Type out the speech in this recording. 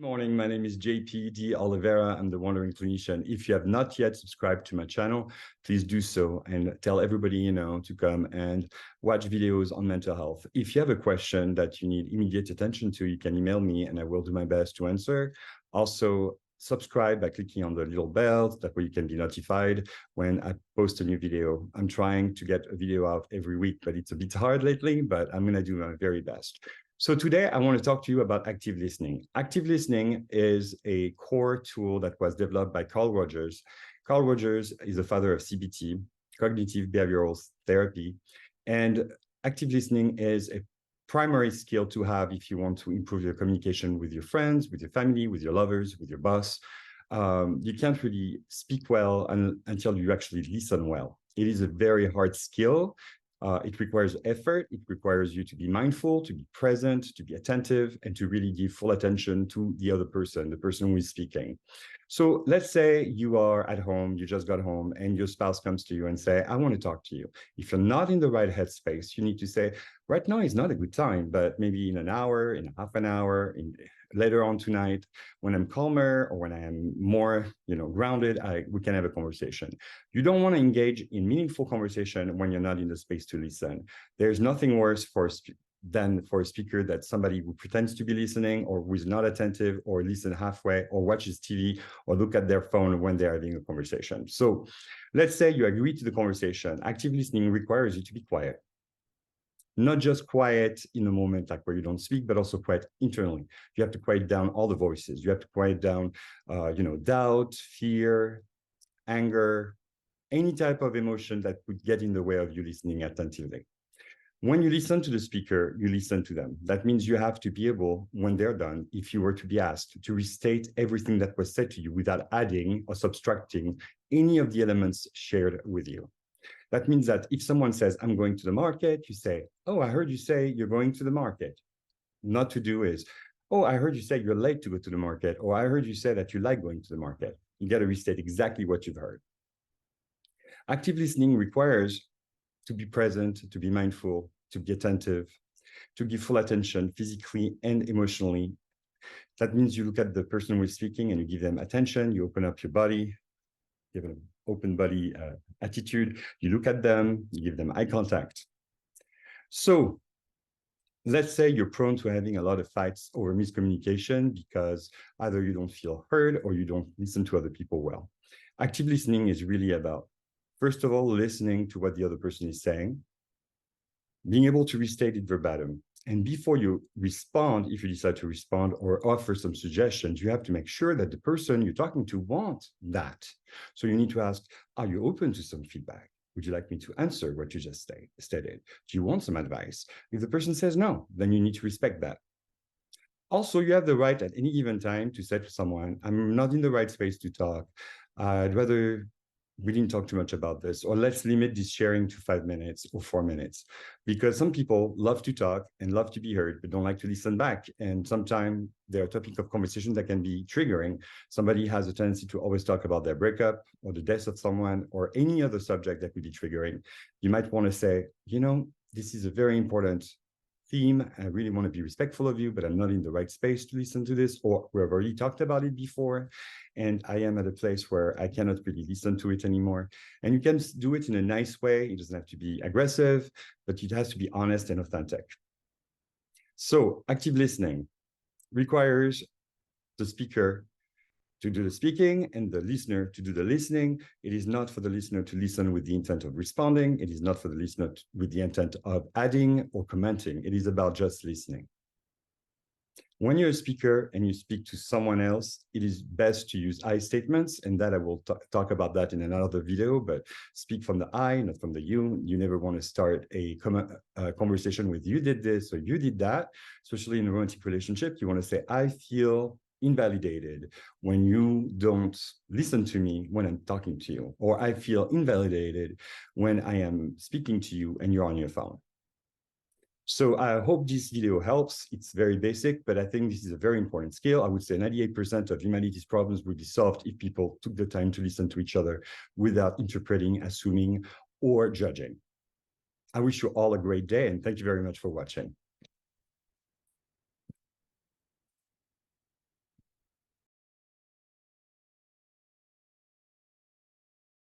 Morning, my name is JP Oliveira. I'm the Wandering Clinician. If you have not yet subscribed to my channel, please do so and tell everybody you know to come and watch videos on mental health. If you have a question that you need immediate attention to, you can email me and I will do my best to answer. Also, subscribe by clicking on the little bell. That way you can be notified when I post a new video. I'm trying to get a video out every week, but it's a bit hard lately, but I'm going to do my very best. So today I want to talk to you about active listening. Active listening is a core tool that was developed by Carl Rogers. Carl Rogers is the father of CBT, cognitive behavioral therapy, and active listening is a primary skill to have if you want to improve your communication with your friends, with your family, with your lovers, with your boss. You can't really speak well until you actually listen well. It is a very hard skill. It requires effort. It requires you to be mindful, to be present, to be attentive, and to really give full attention to the other person, the person who is speaking. So let's say you are at home, you just got home, and your spouse comes to you and say, I want to talk to you. If you're not in the right headspace, you need to say, right now is not a good time, but maybe in an hour, in half an hour, later on tonight, when I'm calmer or when I am more, grounded, we can have a conversation. You don't want to engage in meaningful conversation when you're not in the space to listen. There's nothing worse than for a speaker that somebody who pretends to be listening or who is not attentive or listen halfway or watches TV or look at their phone when they're having a conversation. So let's say you agree to the conversation. Active listening requires you to be quiet. Not just quiet in a moment like where you don't speak, but also quiet internally. You have to quiet down all the voices. You have to quiet down, doubt, fear, anger, any type of emotion that would get in the way of you listening attentively. When you listen to the speaker, you listen to them. That means you have to be able, when they're done, if you were to be asked, to restate everything that was said to you without adding or subtracting any of the elements shared with you. That means that if someone says, I'm going to the market, you say, oh, I heard you say you're going to the market. Not to do is, oh, I heard you say you're late to go to the market, or I heard you say that you like going to the market. You got to restate exactly what you've heard. Active listening requires to be present, to be mindful, to be attentive, to give full attention physically and emotionally. That means you look at the person who is speaking and you give them attention, you open up your body, give them open body attitude, you look at them, you give them eye contact. So let's say you're prone to having a lot of fights over miscommunication because either you don't feel heard or you don't listen to other people well. Active listening is really about, first of all, listening to what the other person is saying, being able to restate it verbatim. And before you respond, if you decide to respond or offer some suggestions, you have to make sure that the person you're talking to wants that. So you need to ask, are you open to some feedback? Would you like me to answer what you just stated? Do you want some advice? If the person says no, then you need to respect that. Also, you have the right at any given time to say to someone, I'm not in the right space to talk. I'd rather we didn't talk too much about this, or let's limit this sharing to 5 minutes or 4 minutes, because some people love to talk and love to be heard, but don't like to listen back. And sometimes there are topics of conversation that can be triggering. Somebody has a tendency to always talk about their breakup or the death of someone or any other subject that could be triggering. You might want to say, this is a very important theme. I really want to be respectful of you, but I'm not in the right space to listen to this, or we've already talked about it before, and I am at a place where I cannot really listen to it anymore. And you can do it in a nice way. It doesn't have to be aggressive, but it has to be honest and authentic. So active listening requires the speaker to do the speaking and the listener to do the listening. It is not for the listener to listen with the intent of responding. It is not for the listener with the intent of adding or commenting. It is about just listening. When you're a speaker and you speak to someone else, it is best to use I statements, and that I will talk about that in another video, but speak from the I, not from the you. You never want to start a conversation with you did this or you did that, especially in a romantic relationship. You want to say, I feel invalidated when you don't listen to me when I'm talking to you, or I feel invalidated when I am speaking to you and you're on your phone. So I hope this video helps. It's very basic, but I think this is a very important skill. I would say 98% of humanity's problems would be solved if people took the time to listen to each other without interpreting, assuming, or judging. I wish you all a great day, and thank you very much for watching.